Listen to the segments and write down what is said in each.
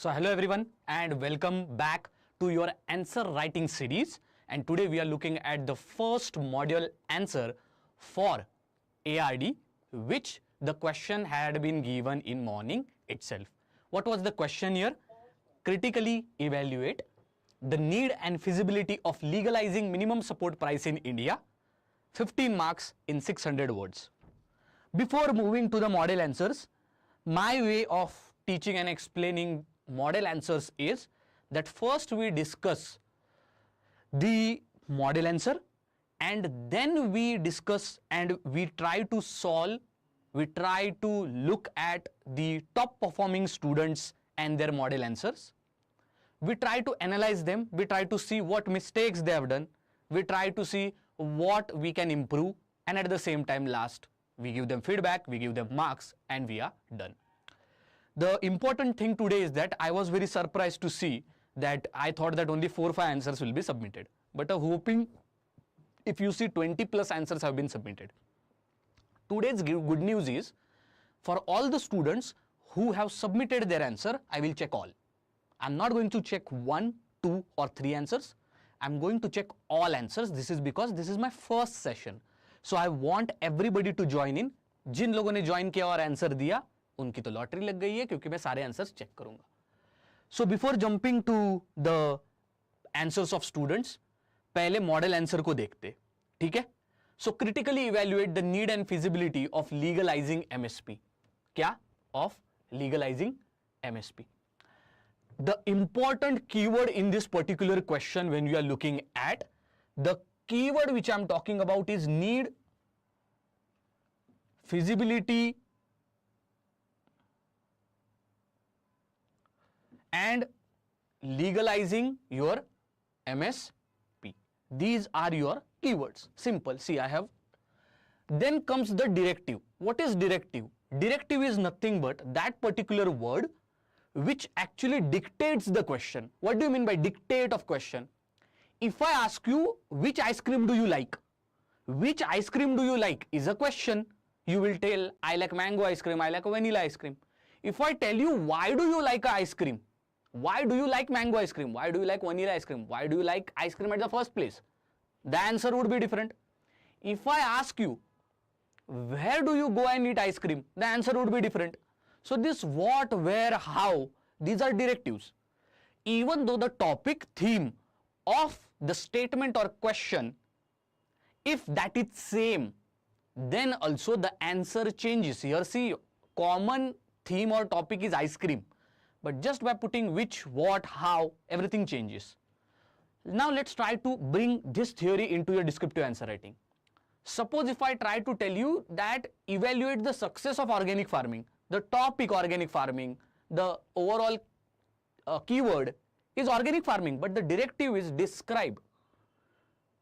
So hello everyone and welcome back to your answer writing series, and today we are looking at the first module answer for ARD, which the question had been given in morning itself. What was the question here? Critically evaluate the need and feasibility of legalizing minimum support price in India. 15 marks in 600 words. Before moving to the model answers, my way of teaching and explaining model answers is that first we discuss the model answer and then we discuss and we try to solve, we try to look at the top performing students and their model answers. We try to analyze them, we try to see what mistakes they have done, we try to see what we can improve, and at the same time last we give them feedback, we give them marks, and we are done. The important thing today is that I was very surprised to see that I thought that only 4 or 5 answers will be submitted, but I'm hoping if you see 20 plus answers have been submitted. Today's good news is for all the students who have submitted their answer, I will check all. I'm not going to check 1, 2 or 3 answers. I'm going to check all answers. This is because this is my first session. So I want everybody to join in. जिन लोगों ने join किया और answer दिया उनकी तो lottery लग गई है, क्योंकि मैं सारे आंसर्स चेक करूंगा. So before jumping to the answers of students, पहले मॉडल आंसर को देखते. ठीक है. So critically evaluate the need and feasibility of legalising MSP. क्या? Of legalising MSP. The important keyword in this particular question when you are looking at, the keyword which I am talking about is need, feasibility and legalizing your MSP. These are your keywords. Simple. See, I have. Then comes the directive. What is directive? Directive is nothing but that particular word which actually dictates the question. What do you mean by dictate of question? If I ask you which ice cream do you like, which ice cream do you like is a question. You will tell I like mango ice cream, I like vanilla ice cream. If I tell you why do you like ice cream, why do you like mango ice cream, why do you like vanilla ice cream, why do you like ice cream at the first place, the answer would be different. If I ask you where do you go and eat ice cream, the answer would be different. So this what, where, how, these are directives. Even though the topic theme of the statement or question, if that is same, then also the answer changes. Here see, common theme or topic is ice cream, but just by putting which, what, how, everything changes. Now let's try to bring this theory into your descriptive answer writing. Suppose if I try to tell you that evaluate the success of organic farming, the topic organic farming, the overall keyword is organic farming, but the directive is describe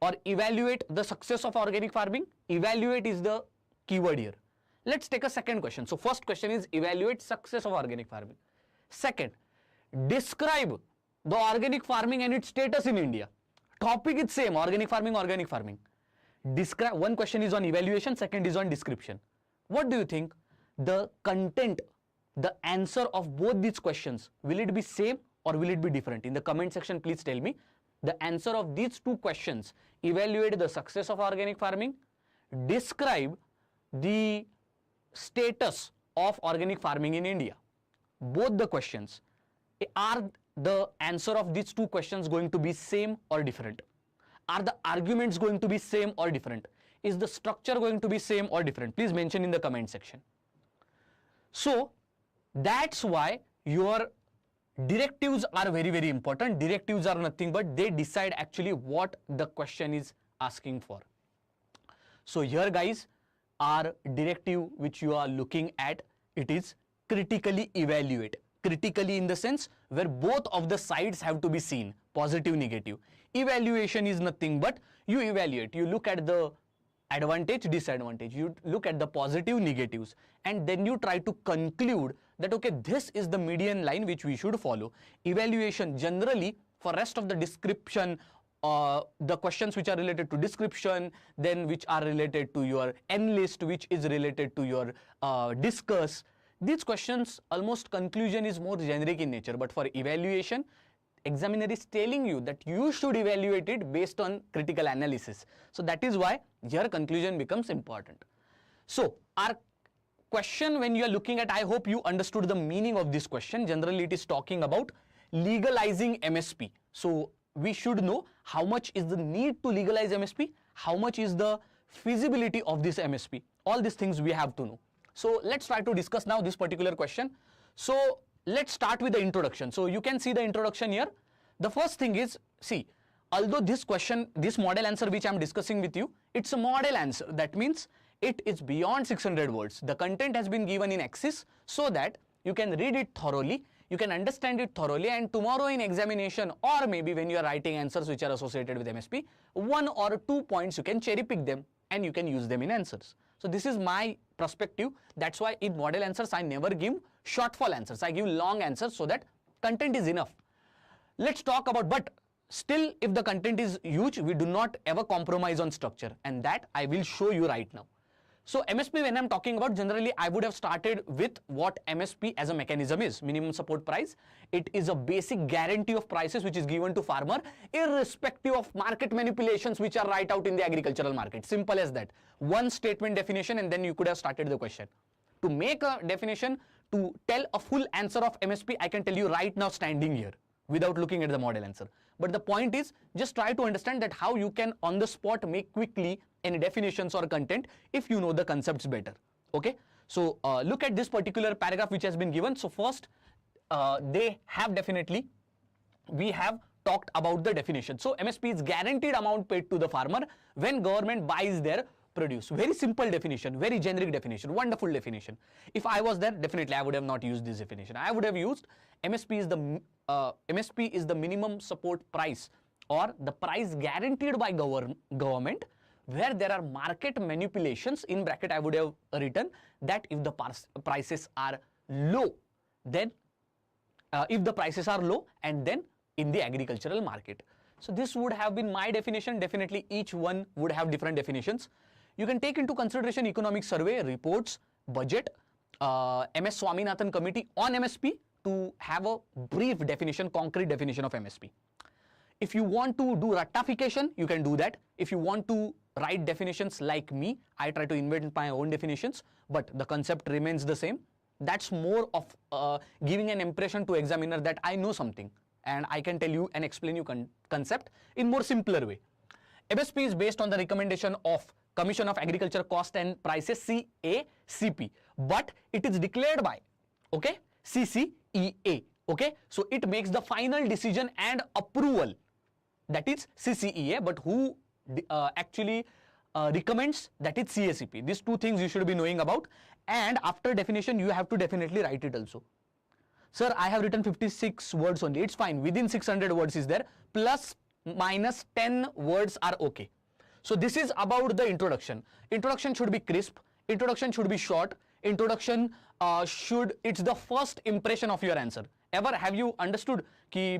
or evaluate the success of organic farming. Evaluate is the keyword here. Let's take a second question. So first question is evaluate success of organic farming. Second, describe the organic farming and its status in India. Topic is same, organic farming, organic farming. Describe, one question is on evaluation, second is on description. What do you think? The content, the answer of both these questions, will it be same or will it be different? In the comment section, please tell me the answer of these two questions. Evaluate the success of organic farming, describe the status of organic farming in India. Both the questions, are the answer of these two questions going to be same or different? Are the arguments going to be same or different? Is the structure going to be same or different? Please mention in the comment section. So that's why your directives are very, very important. Directives are nothing but they decide actually what the question is asking for. So here guys, our directive which you are looking at, it is critically evaluate. Critically in the sense where both of the sides have to be seen, positive, negative. Evaluation is nothing but you evaluate, you look at the advantage, disadvantage, you look at the positive, negatives, and then you try to conclude that okay, this is the median line which we should follow. Evaluation generally for rest of the description, the questions which are related to description, then which are related to your N list, which is related to your discuss, These questions, almost conclusion is more generic in nature, but for evaluation, examiner is telling you that you should evaluate it based on critical analysis. So that is why your conclusion becomes important. So our question, when you are looking at, I hope you understood the meaning of this question. Generally it is talking about legalizing MSP. So we should know how much is the need to legalize MSP, how much is the feasibility of this MSP. All these things we have to know. So let's try to discuss now this particular question. So let's start with the introduction. So you can see the introduction here. The first thing is, see, although this question, this model answer which I am discussing with you, it's a model answer. That means it is beyond 600 words. The content has been given in excess so that you can read it thoroughly, you can understand it thoroughly, and tomorrow in examination, or maybe when you are writing answers which are associated with MSP, 1 or 2 points you can cherry pick them and you can use them in answers. So this is my perspective. That's why in model answers I never give short fall answers. I give long answers so that content is enough. Let's talk about, but still if the content is huge, we do not ever compromise on structure, and that I will show you right now. So MSP, when I'm talking about, generally I would have started with what MSP as a mechanism is, minimum support price. It is a basic guarantee of prices which is given to farmer irrespective of market manipulations which are right out in the agricultural market. Simple as that. One statement definition, and then you could have started the question. To make a definition, to tell a full answer of MSP, I can tell you right now standing here without looking at the model answer. But the point is, just try to understand that how you can on the spot make quickly any definitions or content if you know the concepts better. Okay, so look at this particular paragraph which has been given. So first they have definitely, we have talked about the definition. So MSP is guaranteed amount paid to the farmer when government buys their produce. Very simple definition, very generic definition, wonderful definition. If I was there, definitely I would have not used this definition. I would have used MSP is the minimum support price, or the price guaranteed by government where there are market manipulations. In bracket I would have written that if the prices are low, then if the prices are low, and then in the agricultural market. So this would have been my definition. Definitely each one would have different definitions. You can take into consideration economic survey, reports, budget, MS Swaminathan committee on MSP to have a brief definition, concrete definition of MSP. If you want to do ratification, you can do that. If you want to write definitions like me, I try to invent my own definitions, but the concept remains the same. That's more of giving an impression to examiner that I know something and I can tell you and explain you concept in more simpler way. MSP is based on the recommendation of Commission of Agriculture Cost and Prices, CACP, but it is declared by, okay, CCEA. Okay, so it makes the final decision and approval, that is CCEA, but who actually recommends, that is CACP. These two things you should be knowing about, and after definition you have to definitely write it also. Sir, I have written 56 words only. It's fine, within 600 words is there, plus minus 10 words are okay. So this is about the introduction. Introduction should be crisp, introduction should be short, introduction it's the first impression of your answer. Ever have you understood ki,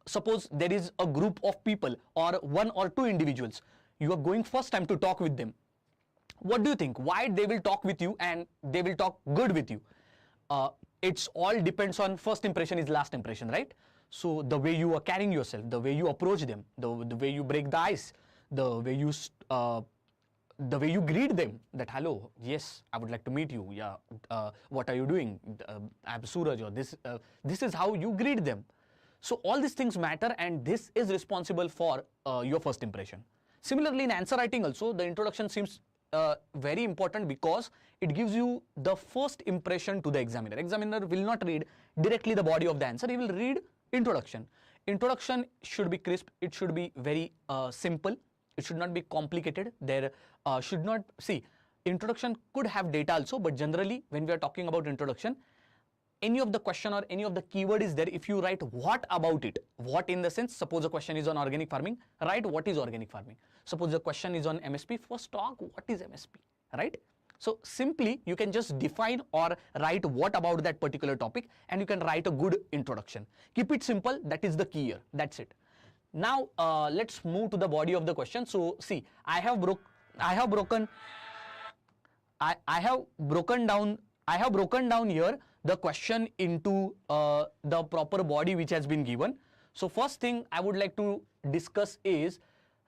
suppose there is a group of people or 1 or 2 individuals, you are going first time to talk with them. What do you think? Why they will talk with you and they will talk good with you? It's all depends on first impression is last impression, right? So the way you are carrying yourself, the way you approach them, the way you break the ice, the way you greet them, that hello, yes, I would like to meet you, yeah, what are you doing, I'm Suraj, or this is how you greet them. So all these things matter, and this is responsible for your first impression. Similarly, in answer writing also, the introduction seems very important because it gives you the first impression to the examiner. Examiner will not read directly the body of the answer, he will read introduction. Introduction should be crisp, it should be very simple, it should not be complicated. There should not, see, introduction could have data also, but generally when we are talking about introduction, any of the question or any of the keyword is there. If you write what about it, what in the sense, suppose a question is on organic farming, write what is organic farming. Suppose the question is on MSP, first talk what is MSP, right? So simply you can just define or write what about that particular topic, and you can write a good introduction. Keep it simple, that is the key here, that's it. Now let's move to the body of the question. So see, I have broken down I have broken down here the question into the proper body which has been given. So first thing I would like to discuss is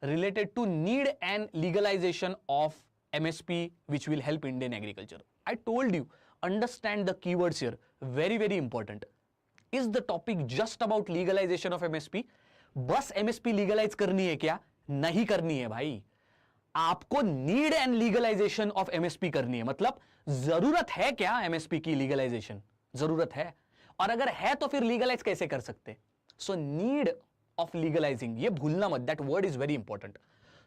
related to need and legalization of MSP, which will help Indian agriculture. I told you, understand the keywords here, very very important. Is the topic just about legalization of MSP? बस MSP legalize करनी है क्या? नहीं करनी है भाई, आपको need and legalisation of MSP करनी है. मतलब जरूरत है क्या एमएसपी की लीगलाइजेशन? जरूरत है, और अगर है तो फिर लीगलाइज कैसे कर सकते? सो नीड ऑफ लीगलाइजिंग, ये भूलना मत, that word is very important.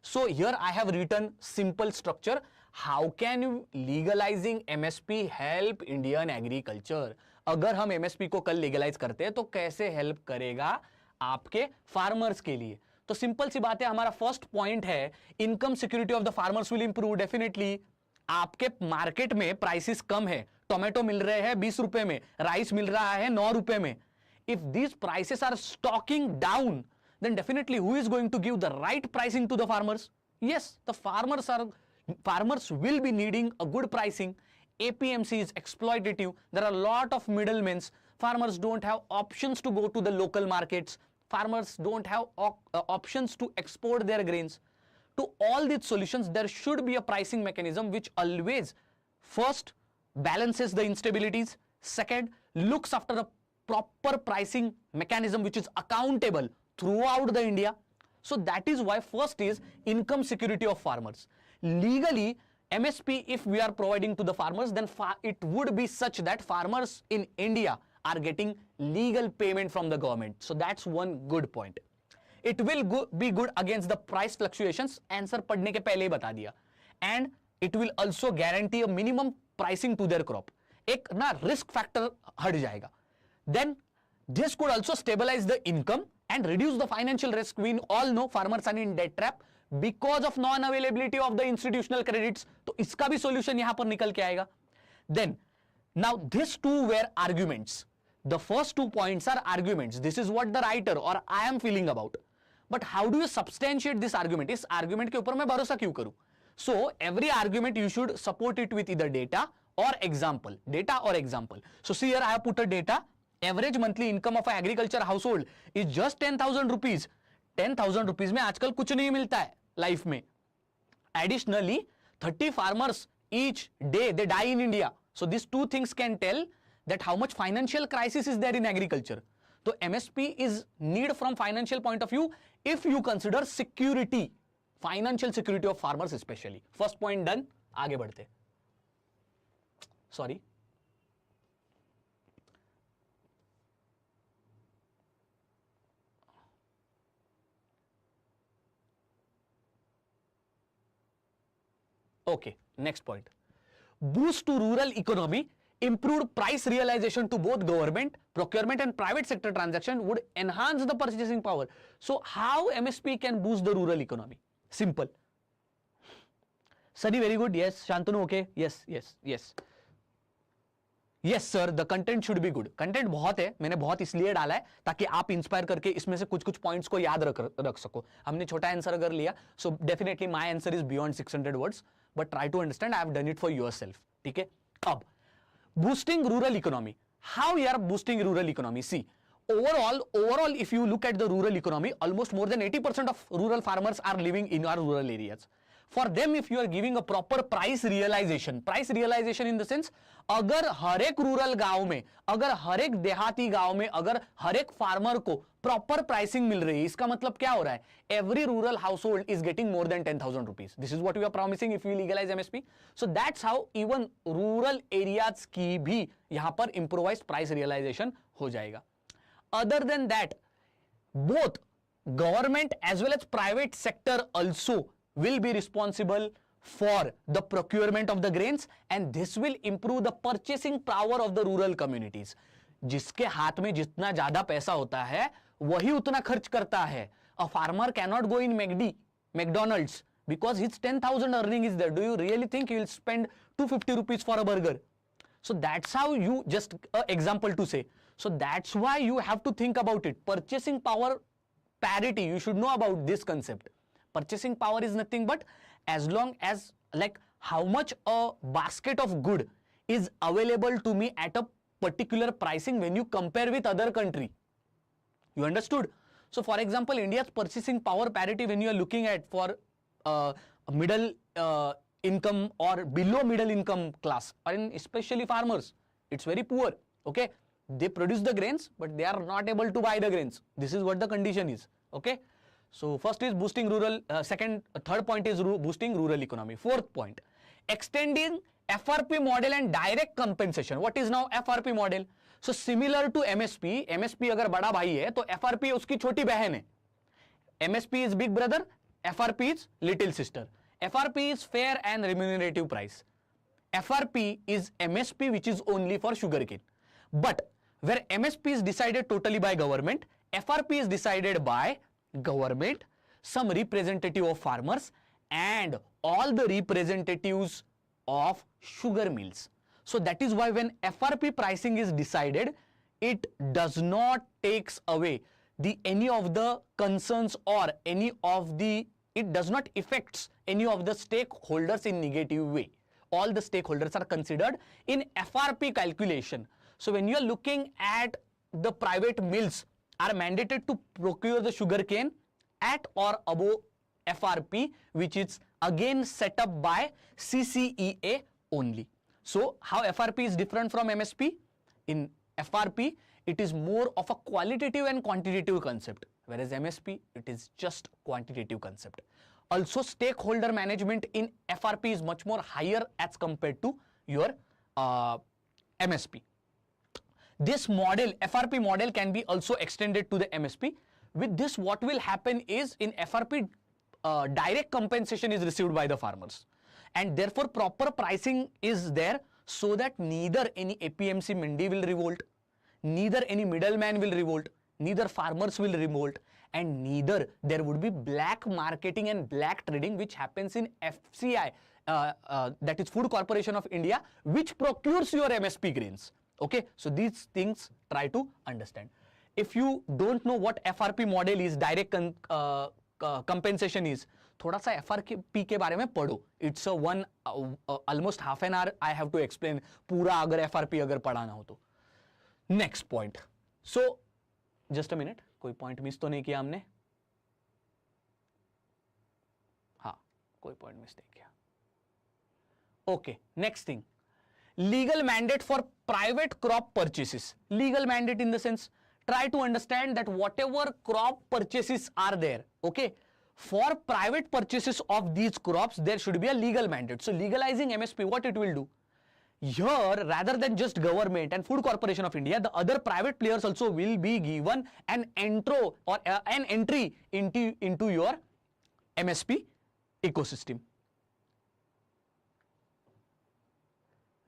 So here I have written simple structure. How can you legalising MSP help Indian agriculture? अगर हम एमएसपी को कल लीगलाइज करते हैं तो कैसे हेल्प करेगा आपके फार्मर्स के लिए? तो सिंपल सी बात है, हमारा फर्स्ट पॉइंट है income security of the farmers will improve. Definitely आपके मार्केट में प्राइसेस कम है, टोमेटो मिल रहे हैं 20 रुपए में, राइस मिल रहा है 9 रुपए में. If these prices are stocking down, then definitely who is going to give the right pricing to the farmers? Yes, the farmers will be needing a good pricing. APMC is exploitative. There are a lot of middlemen. Farmers don't have options to go to the local markets. Farmers don't have options to export their grains. To all these solutions, there should be a pricing mechanism which always first balances the instabilities, second looks after the proper pricing mechanism which is accountable throughout the India. So that is why first is income security of farmers. Legally, MSP, if we are providing to the farmers, then it would be such that farmers in India are getting legal payment from the government. So that's one good point. It will be good against the price fluctuations. Answer पढ़ने के पहले ही बता दिया. And it will also guarantee a minimum pricing to their crop. एक ना risk factor हट जाएगा. Then this could also stabilize the income and reduce the financial risk. We all know farmers are in debt trap because of non-availability of the institutional credits. तो इसका भी solution यहाँ पर निकल के आएगा. Then, now these two were arguments. The first 2 points are arguments. This is what the writer or I am feeling about. But how do you substantiate this argument? इस argument के ऊपर मैं भरोसा क्यों करूं? So every argument you should support it with either data or example. Data or example. So see here I have put a data. Average monthly income of an agriculture household is just 10,000 rupees. 10,000 rupees में आजकल कुछ नहीं मिलता है life में. Additionally, 30 farmers each day they die in India. So these two things can tell that how much financial crisis is there in agriculture. So MSP is need from financial point of view if you consider security, financial security of farmers especially. First point done. आगे बढ़ते. Sorry. Okay, next point. Boost to rural economy, improved price realization to both government, procurement and private sector transaction would enhance the purchasing power. So how MSP can boost the rural economy? Simple. Sunny, very good. Yes. Shantanu, okay. Yes, yes, yes. Yes sir, the content should be good. Content बहुत है, मैंने बहुत इसलिए डाला है ताकि आप inspire करके इसमें से कुछ कुछ पॉइंट्स को याद रख सको. हमने छोटा आंसर अगर लिया, so definitely my answer is beyond 600 words, but try to understand I have done it for yourself. ठीक है? अब boosting rural economy. How you are boosting rural economy? See, overall, if you look at the rural economy, almost more than 80% of rural farmers are living in our rural areas. For them, if you are giving a proper price realization in the sense, अगर हर एक rural गांव में, अगर हर एक देहाती गांव में, अगर हर एक फार्मर को प्रॉपर प्राइसिंग मिल रही है, इसका मतलब क्या हो रहा है? Every rural household is getting more than 10,000 rupees. This is what we are promising if we legalize MSP. So that's how even rural areas की भी यहाँ पर improvised price realization हो जाएगा. Other than that, both government as well as private sector also will be responsible for the procurement of the grains, and this will improve the purchasing power of the rural communities. जिसके हाथ में जितना ज्यादा पैसा होता है वही उतना खर्च करता है. A farmer cannot go in McDonald's because his 10,000 earning is there. Do you really think he will spend 250 rupees for a burger? So that's how you, just an example to say. So that's why you have to think about it. Purchasing power parity, you should know about this concept. Purchasing power is nothing but as long as like how much a basket of good is available to me at a particular pricing when you compare with other country. You understood? So for example, India's purchasing power parity, when you are looking at for middle income or below middle income class, and especially farmers, it's very poor. Okay, they produce the grains, but they are not able to buy the grains. This is what the condition is. Okay, so first is boosting rural, third point is boosting rural economy. Fourth point, extending FRP model and direct compensation. What is now FRP model? So similar to MSP, MSP अगर बड़ा भाई है तो FRP उसकी छोटी बहन है. MSP is big brother, FRP is little sister. FRP is fair and remunerative price. FRP is MSP, which is only for sugarcane. But where MSP is decided totally by government, FRP is decided by government, some representative of farmers, and all the representatives of sugar mills. So that is why when FRP pricing is decided, it does not takes away any of the concerns or it does not affects any of the stakeholders in negative way. All the stakeholders are considered in FRP calculation. So when you are looking at the private mills are mandated to procure the sugarcane at or above FRP, which is again set up by CCEA only. So how FRP is different from MSP? In FRP, it is more of a qualitative and quantitative concept, whereas MSP, it is just quantitative concept. Also, stakeholder management in FRP is much more higher as compared to your MSP. This model, FRP model, can be also extended to the MSP. With this, what will happen is in FRP, direct compensation is received by the farmers, and therefore proper pricing is there so that neither any APMC Mandi will revolt, neither any middleman will revolt, neither farmers will revolt, and neither there would be black marketing and black trading which happens in FCI, that is Food Corporation of India, which procures your MSP grains. Okay, so these things try to understand. If you don't know what FRP model is, direct compensation is, थोड़ा सा FRP के बारे में पढ़ो. It's a one almost half an hour I have to explain पूरा अगर FRP अगर पढ़ाना हो तो. Next point. So just a minute, कोई point miss तो नहीं किया हमने? हाँ, कोई point miss नहीं किया. Okay, next thing. Legal mandate for private crop purchases. Legal mandate in the sense, try to understand that whatever crop purchases are there, okay, for private purchases of these crops, there should be a legal mandate. So legalizing MSP, what it will do? Here, rather than just government and Food Corporation of India, the other private players also will be given an intro or an entry into your MSP ecosystem.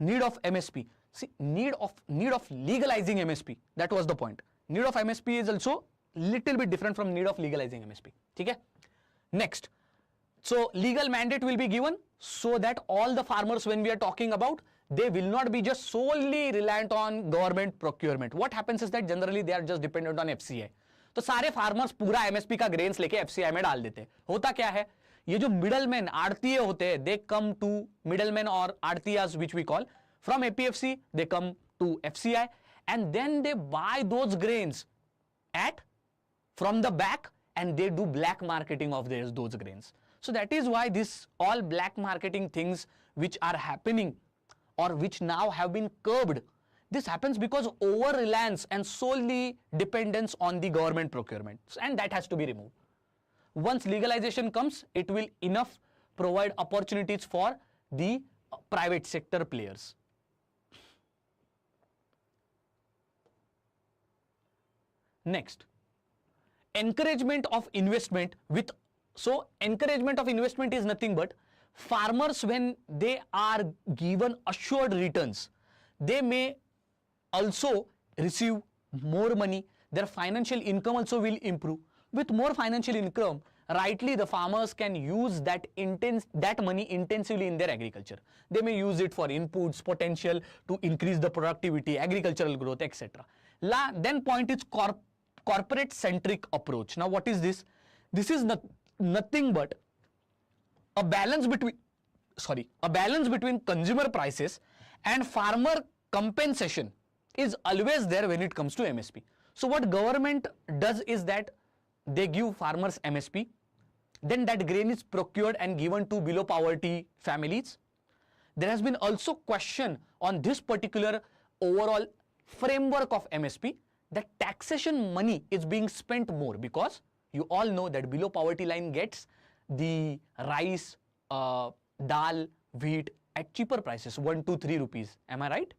Need of MSP. See, need of legalizing MSP. That was the point. Need of MSP is also little bit different from need of legalizing MSP. Okay? Next. So legal mandate will be given so that all the farmers, when we are talking about, they will not be just solely reliant on government procurement. What happens is that generally they are just dependent on FCI. तो सारे farmers पूरा MSP का grains लेके FCI में डाल देते. होता क्या है, ये जो मिडलमैन आड़तीय होते हैं, they come to middlemen or आड़तीयास which we call, from APFC they come to FCI and then they buy those grains from the back and they do black marketing of those grains. So that is why this all black marketing things which are happening or which now have been curbed, this happens because over reliance and solely dependence on the government procurement, and that has to be removed. Once legalization comes, it will enough provide opportunities for the private sector players. Next, encouragement of investment with, so encouragement of investment is nothing but farmers, when they are given assured returns, they may also receive more money, their financial income also will improve. With more financial income, rightly the farmers can use that money intensively in their agriculture. They may use it for inputs, potential to increase the productivity, agricultural growth, etc. Then point is corporate centric approach. Now what is this? This is nothing but a balance between consumer prices and farmer compensation is always there when it comes to MSP. So what government does is that they give farmers MSP, then that grain is procured and given to below poverty families. There has been also question on this particular overall framework of MSP, that taxation money is being spent more, because you all know that below poverty line gets the rice, dal, wheat at cheaper prices, 1 to 3 rupees. Am I right?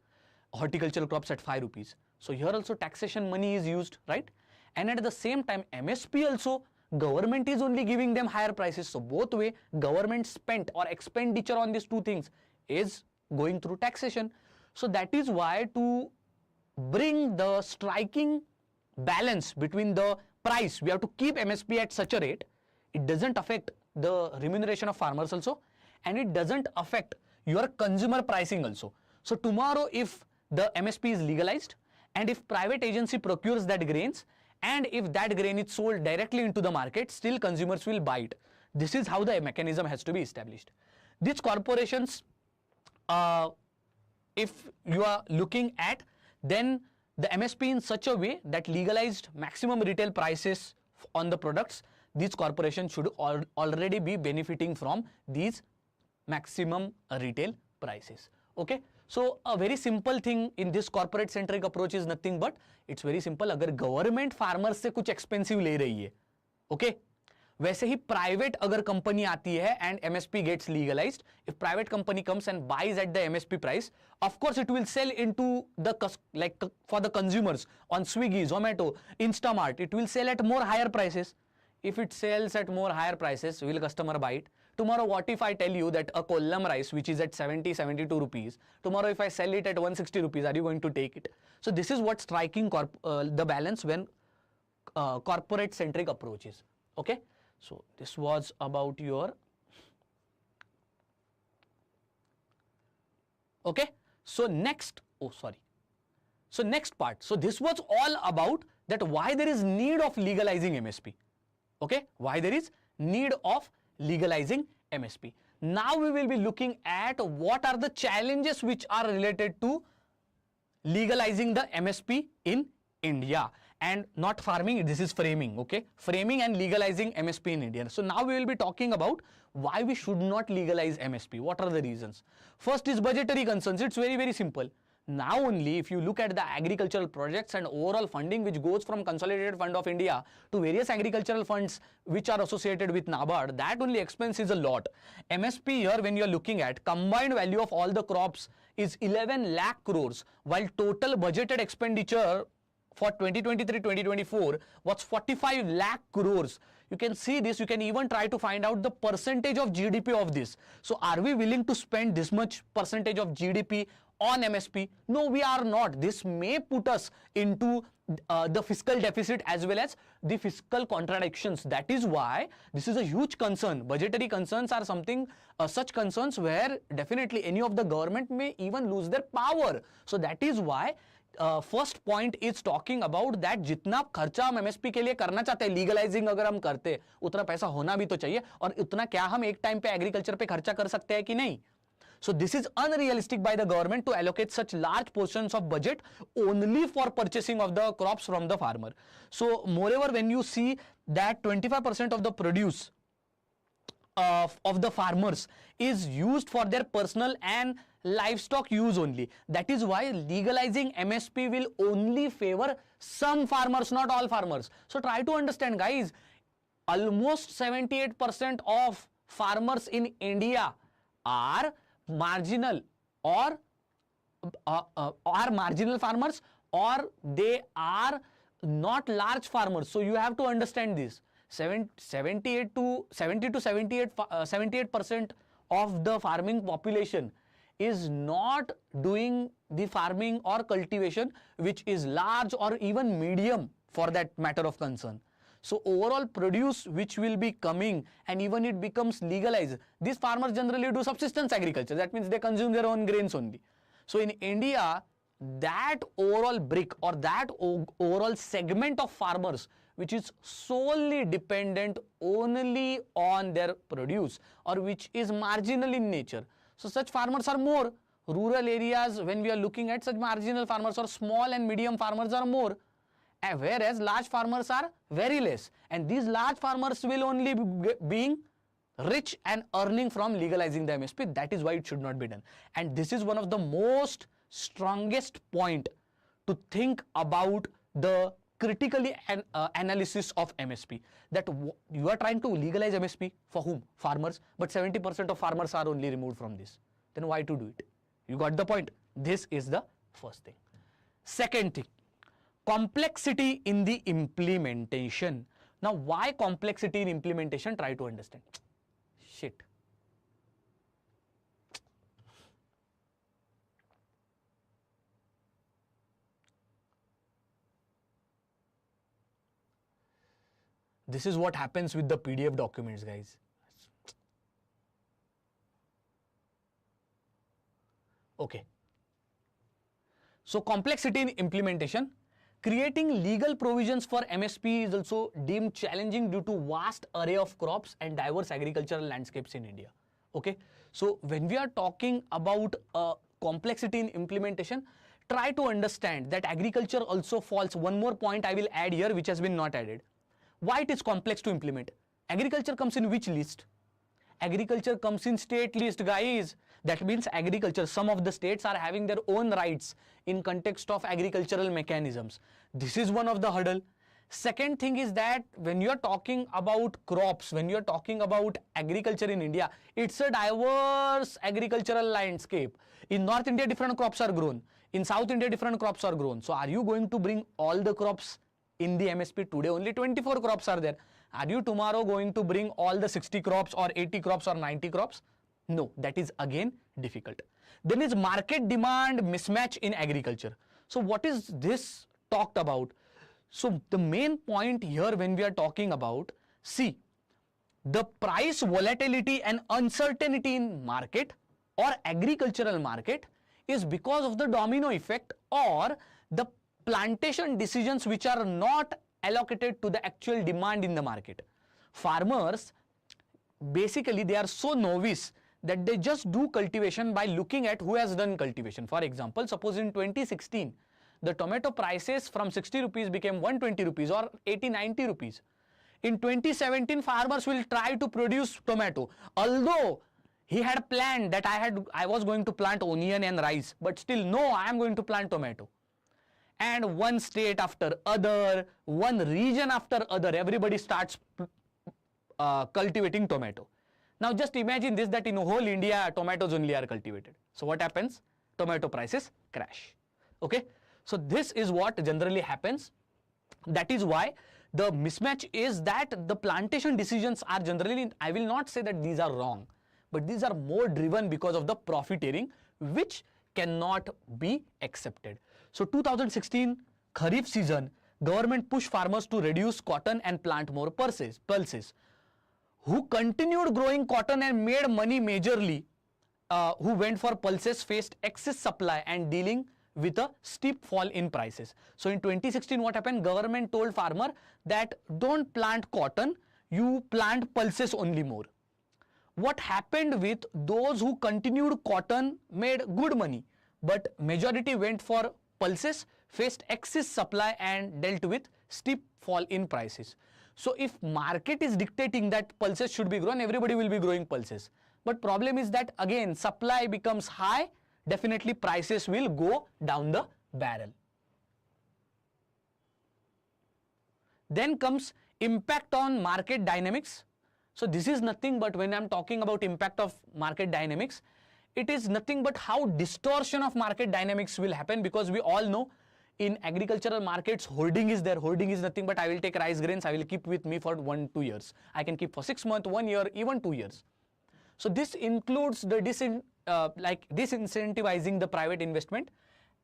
Horticultural crops at 5 rupees. So here also taxation money is used, right? And at the same time, MSP also, government is only giving them higher prices. So both way, government spent or expenditure on these two things is going through taxation. So that is why, to bring the striking balance between the price, we have to keep MSP at such a rate, it doesn't affect the remuneration of farmers also, and it doesn't affect your consumer pricing also. So tomorrow if the MSP is legalized, and if private agency procures that grains, and if that grain is sold directly into the market, still consumers will buy it. This is how the mechanism has to be established. These corporations, if you are looking at, then the MSP in such a way that legalized maximum retail prices on the products, these corporations should already be benefiting from these maximum retail prices. Okay, so a very simple thing in this corporate centric approach is nothing but, it's very simple. अगर government farmers से कुछ expensive ले रही है, okay, वैसे ही private अगर company आती है and MSP gets legalized, if private company comes and buys at the MSP price, of course it will sell into the, like for the consumers on Swiggy, Zomato, Instamart, it will sell at more higher prices. If it sells at more higher prices, will customer buy it? Tomorrow what if I tell you that a column rice which is at 72 rupees, tomorrow if I sell it at 160 rupees, are you going to take it? So this is what striking the balance when corporate centric approach is. Okay, so this was about your, okay, so next, so next part, so this was all about that why there is need of legalizing MSP. Okay, why there is need of legalizing MSP. Now we will be looking at what are the challenges which are related to legalizing the MSP in India, and not farming, this is framing. Okay, framing and legalizing MSP in India. So now we will be talking about why we should not legalize MSP. What are the reasons? First is budgetary concerns. It's very, very simple. Now only if you look at the agricultural projects and overall funding which goes from Consolidated Fund of India to various agricultural funds which are associated with NABARD, that only expense is a lot. MSP here, when you are looking at combined value of all the crops, is 11 lakh crores, while total budgeted expenditure for 2023-2024 was 45 lakh crores. You can see this, you can even try to find out the percentage of GDP of this. So are we willing to spend this much percentage of GDP on MSP? No, we are not. This may put us into the fiscal deficit as well as the fiscal contradictions. That is why this is a huge concern. Budgetary concerns are something, such concerns where definitely any of the government may even lose their power. So that is why first point is talking about that जितना खर्चा हम MSP के लिए करना चाहते हैं, legalising अगर हम करते उतना पैसा होना भी तो चाहिए, और उतना क्या हम एक टाइम पे एग्रीकल्चर पे खर्चा कर सकते हैं कि नहीं. So this is unrealistic by the government to allocate such large portions of budget only for purchasing of the crops from the farmer. So moreover, when you see that 25% of the produce of the farmers is used for their personal and livestock use only. That is why legalizing MSP will only favor some farmers, not all farmers. So try to understand, guys, almost 78% of farmers in India are marginal or are marginal farmers, or they are not large farmers. So you have to understand this. 78% of the farming population is not doing the farming or cultivation which is large or even medium for that matter of concern. So overall produce which will be coming, and even it becomes legalized, these farmers generally do subsistence agriculture. That means they consume their own grains only. So in India, that overall brick or that overall segment of farmers which is solely dependent only on their produce or which is marginal in nature, so such farmers are more. rural areas, when we are looking at such marginal farmers or small and medium farmers are more, whereas large farmers are very less, and these large farmers will only be being rich and earning from legalizing the MSP. That is why it should not be done. And this is one of the most strongest point to think about the critically analysis of MSP, that you are trying to legalize MSP for whom? Farmers, but 70% of farmers are only removed from this. Then why to do it? You got the point. This is the first thing. Second thing, complexity in the implementation. Now, why complexity in implementation? Try to understand. Shit. This is what happens with the PDF documents, guys. Okay. So complexity in implementation. Creating legal provisions for MSP is also deemed challenging due to vast array of crops and diverse agricultural landscapes in India. Okay. So when we are talking about complexity in implementation, try to understand that agriculture also falls. One more point I will add here which has been not added. Why it is complex to implement? Agriculture comes in which list? Agriculture comes in state list, guys. That means agriculture, some of the states are having their own rights in context of agricultural mechanisms. This is one of the hurdle. Second thing is that when you are talking about crops, when you are talking about agriculture in India, it's a diverse agricultural landscape. In North India, different crops are grown. In South India, different crops are grown. So are you going to bring all the crops in the MSP? Today only 24 crops are there. Are you tomorrow going to bring all the 60 crops or 80 crops or 90 crops? No, that is again difficult. Then is market demand mismatch in agriculture. So what is this talked about? So the main point here when we are talking about, see, the price volatility and uncertainty in market or agricultural market is because of the domino effect or the plantation decisions which are not allocated to the actual demand in the market. Farmers, basically they are so novice that they just do cultivation by looking at who has done cultivation. For example, suppose in 2016, the tomato prices from 60 rupees became 120 rupees or 80-90 rupees. In 2017, farmers will try to produce tomato. Although he had planned that I was going to plant onion and rice, but still no, I am going to plant tomato. And one state after other, one region after other, everybody starts cultivating tomato. Now just imagine this, that in whole India, tomatoes only are cultivated. So what happens? Tomato prices crash. Okay. So this is what generally happens. That is why the mismatch is that the plantation decisions are generally, I will not say that these are wrong, but these are more driven because of the profiteering, which cannot be accepted. So 2016 Kharif season, government pushed farmers to reduce cotton and plant more pulses. Who continued growing cotton and made money majorly, who went for pulses faced excess supply and dealing with a steep fall in prices. So in 2016 what happened? Government told farmer that don't plant cotton, you plant pulses only more. What happened with those who continued cotton made good money, but majority went for pulses, faced excess supply and dealt with steep fall in prices. So if market is dictating that pulses should be grown, everybody will be growing pulses. But problem is that again supply becomes high, definitely prices will go down the barrel. Then comes impact on market dynamics. So this is nothing but when I am talking about impact of market dynamics, it is nothing but how distortion of market dynamics will happen, because we all know in agricultural markets hoarding is there. Hoarding is nothing but I will take rice grains, I will keep with me for 1-2 years. I can keep for 6 months, 1 year, even 2 years. So this includes the disincentivizing the private investment,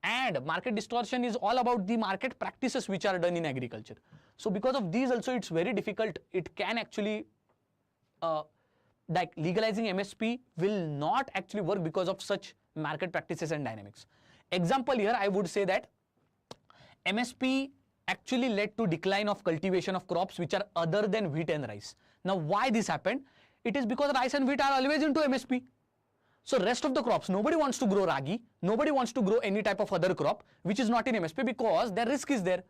and market distortion is all about the market practices which are done in agriculture. So because of these also it's very difficult. It can actually like legalizing MSP will not actually work because of such market practices and dynamics. Example here I would say that MSP actually led to decline of cultivation of crops which are other than wheat and rice. Now why this happened? It is because rice and wheat are always into MSP. So rest of the crops, nobody wants to grow ragi, nobody wants to grow any type of other crop which is not in MSP because their risk is there.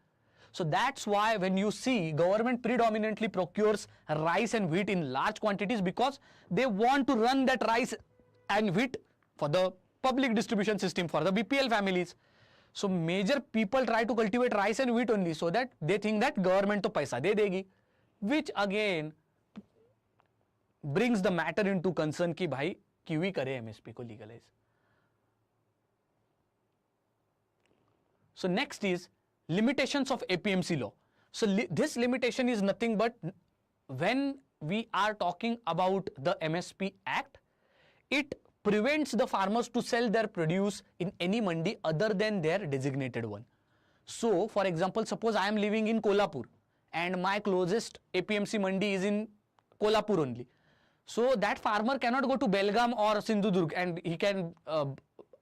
So that's why when you see government predominantly procures rice and wheat in large quantities because they want to run that rice and wheat for the public distribution system for the BPL families. So major people try to cultivate rice and wheat only so that they think that government to paisa de degi, which again brings the matter into concern कि भाई क्यों ही करे MSP को legalize. So next is limitations of APMC law. So this limitation is nothing but when we are talking about the MSP Act, it prevents the farmers to sell their produce in any mandi other than their designated one. So for example, suppose I am living in Kolhapur and my closest APMC mandi is in Kolhapur only. So that farmer cannot go to Belgaum or Sindhudurg and he can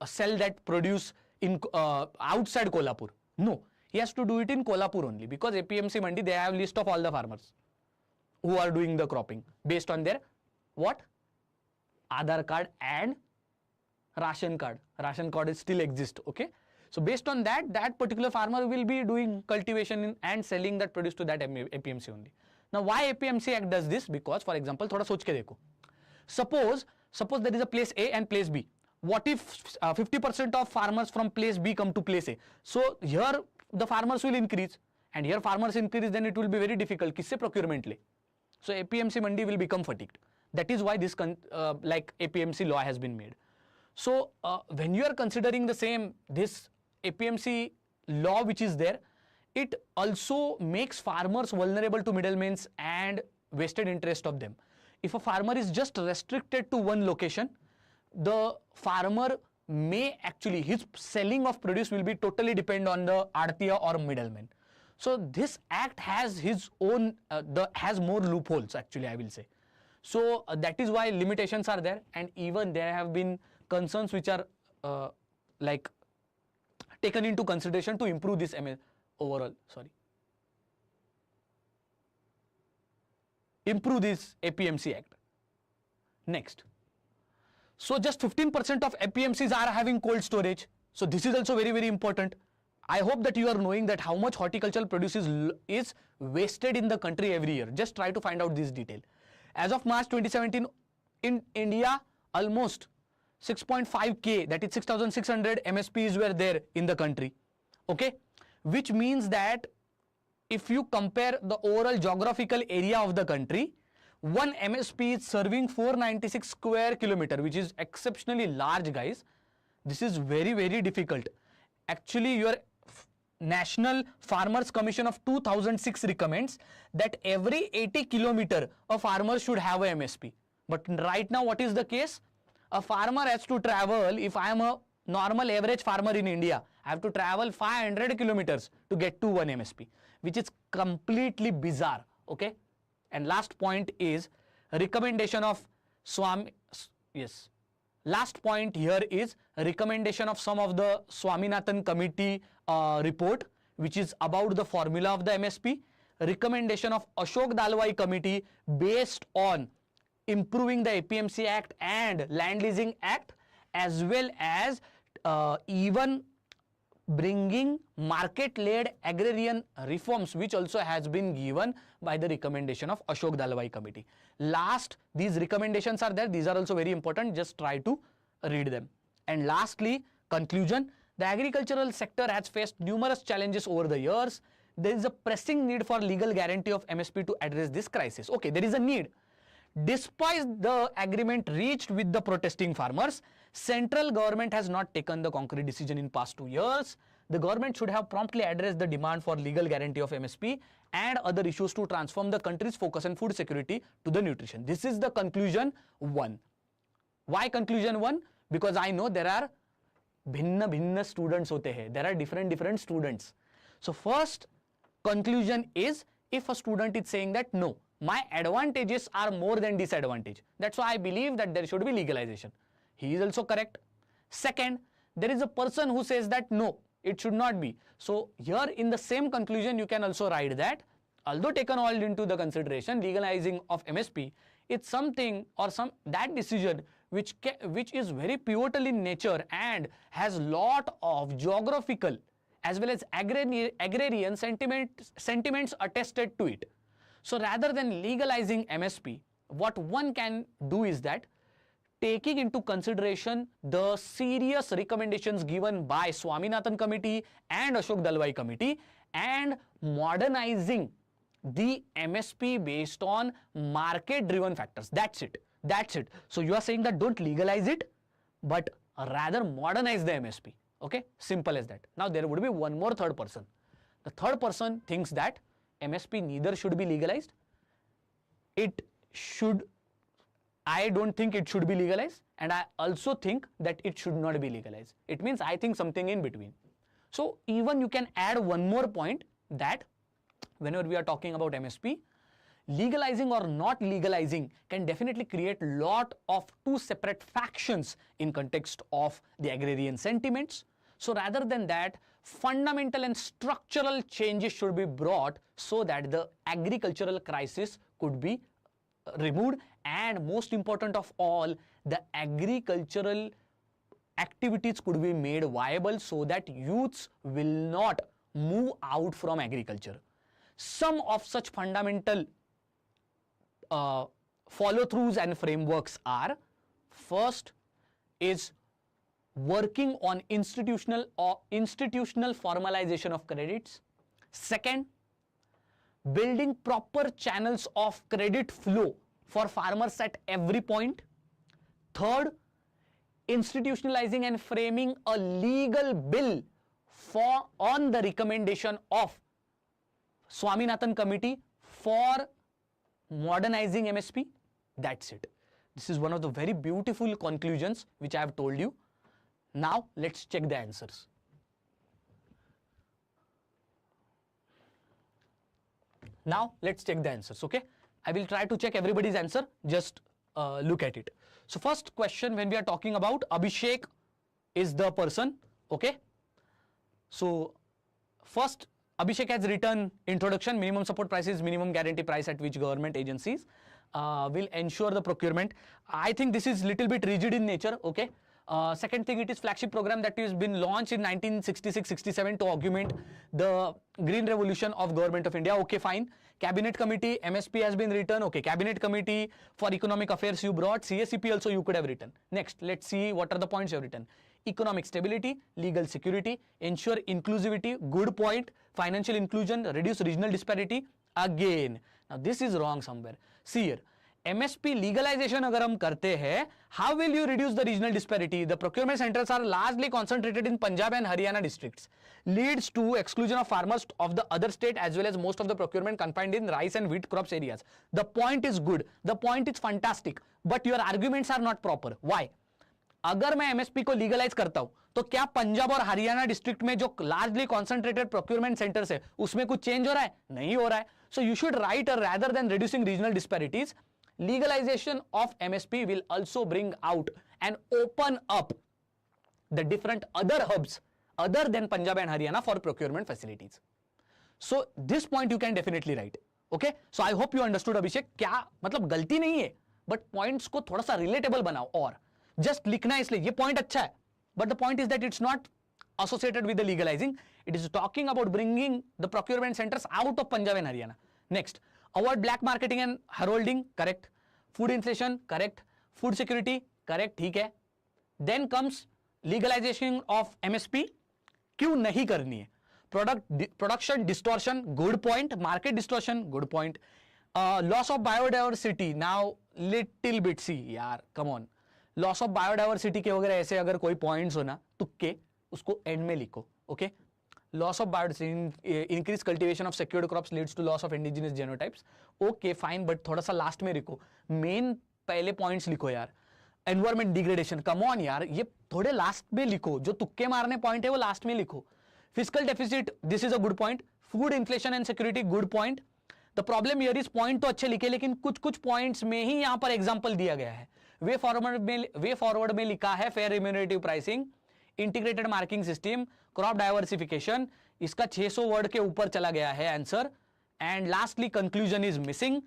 sell that produce in outside Kolhapur. No, he has to do it in Kolhapur only because APMC mandi, they have list of all the farmers who are doing the cropping based on their what? Aadhaar card and ration card. Ration card is still exist, okay? So based on that, that particular farmer will be doing cultivation and selling that produce to that APMC only. Now why APMC Act does this? Because for example, thoda soch ke dekho. Suppose there is a place A and place B. What if 50% of farmers from place B come to place A? So here the farmers will increase and here farmers increase, then it will be very difficult. Kisse procurement le? So APMC mandi will become fatigued. That is why this like APMC law has been made. So when you are considering the same, this APMC law which is there, it also makes farmers vulnerable to middlemen and vested interest of them. If a farmer is just restricted to one location, the farmer may actually, his selling of produce will be totally depend on the Artiya or middleman. So this act has his own, has more loopholes actually, I will say. So that is why limitations are there, and even there have been concerns which are like taken into consideration to improve this improve this APMC Act. Next. So just 15% of APMCs are having cold storage. So this is also very, very important. I hope that you are knowing that how much horticultural produce is wasted in the country every year. Just try to find out this detail. As of March 2017, in India, almost 6.5K, that is 6,600 MSPs were there in the country. Okay, which means that if you compare the overall geographical area of the country, one MSP is serving 496 square kilometer, which is exceptionally large, guys. This is very, very difficult. Actually, your National Farmers Commission of 2006 recommends that every 80 kilometer a farmer should have a MSP. But right now, what is the case? A farmer has to travel, if I am a normal average farmer in India, I have to travel 500 kilometers to get to one MSP, which is completely bizarre, okay? And last point is recommendation of last point here is a recommendation of some of the Swaminathan committee report, which is about the formula of the MSP, recommendation of Ashok Dalwai committee based on improving the APMC Act and Land Leasing Act, as well as even bringing market-led agrarian reforms, which also has been given by the recommendation of Ashok Dalwai committee. Last, these recommendations are there. These are also very important. Just try to read them. And lastly, conclusion, the agricultural sector has faced numerous challenges over the years. There is a pressing need for legal guarantee of MSP to address this crisis. Okay, there is a need. Despite the agreement reached with the protesting farmers, central government has not taken the concrete decision in past 2 years. The government should have promptly addressed the demand for legal guarantee of MSP and other issues to transform the country's focus on food security to the nutrition. This is the conclusion 1. Why conclusion 1? Because I know there are bhinna students hote hai. There are different students. So first conclusion is, if a student is saying that no, my advantages are more than disadvantage, that's why I believe that there should be legalization, he is also correct. Second, there is a person who says that no, it should not be. So here in the same conclusion you can also write that although taken all into the consideration, legalizing of MSP, it's something or that decision which is very pivotal in nature and has lot of geographical as well as agrarian sentiments attested to it. So rather than legalizing MSP, what one can do is that taking into consideration the serious recommendations given by Swaminathan Committee and Ashok Dalwai Committee and modernizing the MSP based on market driven factors. That's it. That's it. So you are saying that don't legalize it, but rather modernize the MSP. Okay, simple as that. Now there would be one more third person. The third person thinks that MSP neither should be legalized. I don't think it should be legalized, and I also think that it should not be legalized. It means I think something in between. So even you can add one more point that whenever we are talking about MSP, legalizing or not legalizing can definitely create lot of two separate factions in context of the agrarian sentiments. So rather than that, fundamental and structural changes should be brought so that the agricultural crisis could be removed, and most important of all, the agricultural activities could be made viable so that youths will not move out from agriculture. Some of such fundamental follow-throughs and frameworks are: first is working on institutional formalization of credits. Second, building proper channels of credit flow for farmers at every point. Third, institutionalizing and framing a legal bill on the recommendation of Swaminathan Committee for modernizing MSP. That's it. This is one of the very beautiful conclusions which I have told you. Now let's check the answers. Now let's check the answers. Okay, I will try to check everybody's answer. Just look at it. So first question, when we are talking about Abhishek is the person. Okay, so first Abhishek has written introduction. Minimum support price is minimum guarantee price at which government agencies will ensure the procurement. I think this is little bit rigid in nature. Okay. Second thing, it is flagship program that has been launched in 1966-67 to augment the green revolution of government of India. Okay, fine. Cabinet committee, MSP has been written. Okay, cabinet committee for economic affairs you brought. CSCP also you could have written. Next, let's see what are the points you have written. Economic stability, legal security, ensure inclusivity, good point. Financial inclusion, reduce regional disparity. Again, now this is wrong somewhere. See here. MSP legalization अगर हम करते हैं, how will you reduce the regional disparity? The procurement centers are largely concentrated in Punjab and Haryana districts, leads to exclusion of farmers of the other state as well as most of the procurement confined in rice and wheat crops areas. The point is good, the point is fantastic, but your arguments are not proper. Why? अगर मैं MSP को legalise करता हूं तो क्या पंजाब और Haryana district में जो लार्जली कॉन्सेंट्रेटेड प्रोक्योरमेंट सेंटर्स है उसमें कुछ चेंज हो रहा है? नहीं हो रहा है. So you should write rather than reducing regional disparities, legalization of MSP will also bring out and open up the different other hubs other than Punjab and Haryana for procurement facilities. So this point you can definitely write. Okay, so I hope you understood Abhishek. क्या मतलब गलती नहीं है, but points को थोड़ा सा relatable बनाओ. और just लिखना है इसलिए ये point अच्छा है, but the point is that it's not associated with the legalizing. It is talking about bringing the procurement centers out of Punjab and Haryana. Next, avoid black marketing and heralding, correct. Food inflation, correct. Food security, correct, ठीक है. Then comes legalization of MSP. क्यों नहीं करनी है? Production distortion, good point. Market distortion, good point. Loss of biodiversity, now little bit see यार, come on. Loss of biodiversity के वगैरह ऐसे अगर कोई points हो ना तुक्के, उसको end में लिखो, okay? Loss of biodiversity, increased cultivation of secured crops leads to loss of indigenous genotypes. Okay, fine, but थोड़ा सा last में लिखो. Main पहले points लिखो यार. Environment degradation, come on यार, ये थोड़े last में लिखो. जो तुक्के मारने point है वो last में लिखो. Fiscal deficit, this is a good point. Food inflation and security, good point. The problem here is point तो अच्छे लिखे लेकिन कुछ points में ही यहाँ पर example दिया गया है. Way forward में लिखा है fair remunerative pricing, integrated marking system, crop diversification, इसका 600 वर्ड के ऊपर चला गया है answer. And lastly conclusion is missing.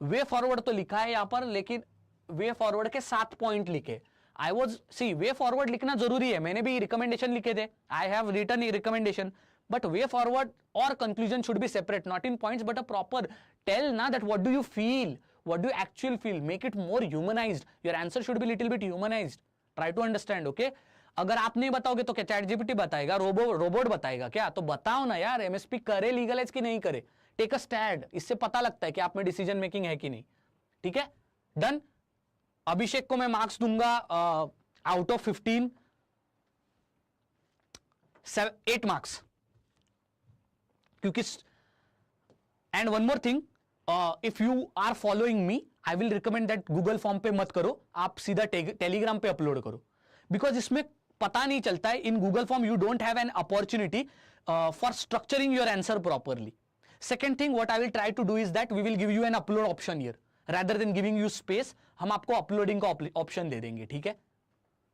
Way forward तो लिखा है यहां पर, लेकिन वे फॉरवर्ड के 7 पॉइंट लिखे. I was C way forward लिखना जरूरी है, मैंने भी रिकमेंडेशन लिखे थे, I have written a recommendation, but way forward or conclusion should be separate, not in points but a proper tell na that what do you feel, what do you actually feel, make it more humanized, your answer should be little bit humanized, try to understand. okay, अगर आप नहीं बताओगे तो क्या chat GPT बताएगा, robot बताएगा क्या? तो बताओ ना यार, एमएसपी करे लीगलाइज की नहीं करे, टेक अ स्टैंड, इससे पता लगता है कि आप में डिसीजन मेकिंग है कि नहीं. ठीक है, डन. अभिषेक को मैं मार्क्स दूंगा आउट ऑफ 15 8 मार्क्स, क्योंकि and one more thing, if you are following me I will recommend that Google form पे मत करो, आप सीधा टेलीग्राम पे अपलोड करो, बिकॉज इसमें पता नहीं चलता है. In Google form you don't have an opportunity for structuring your answer properly. Second thing what I will try to do is that we will give you an upload option here rather than giving you space, हम आपको uploading का option दे देंगे. ठीक है,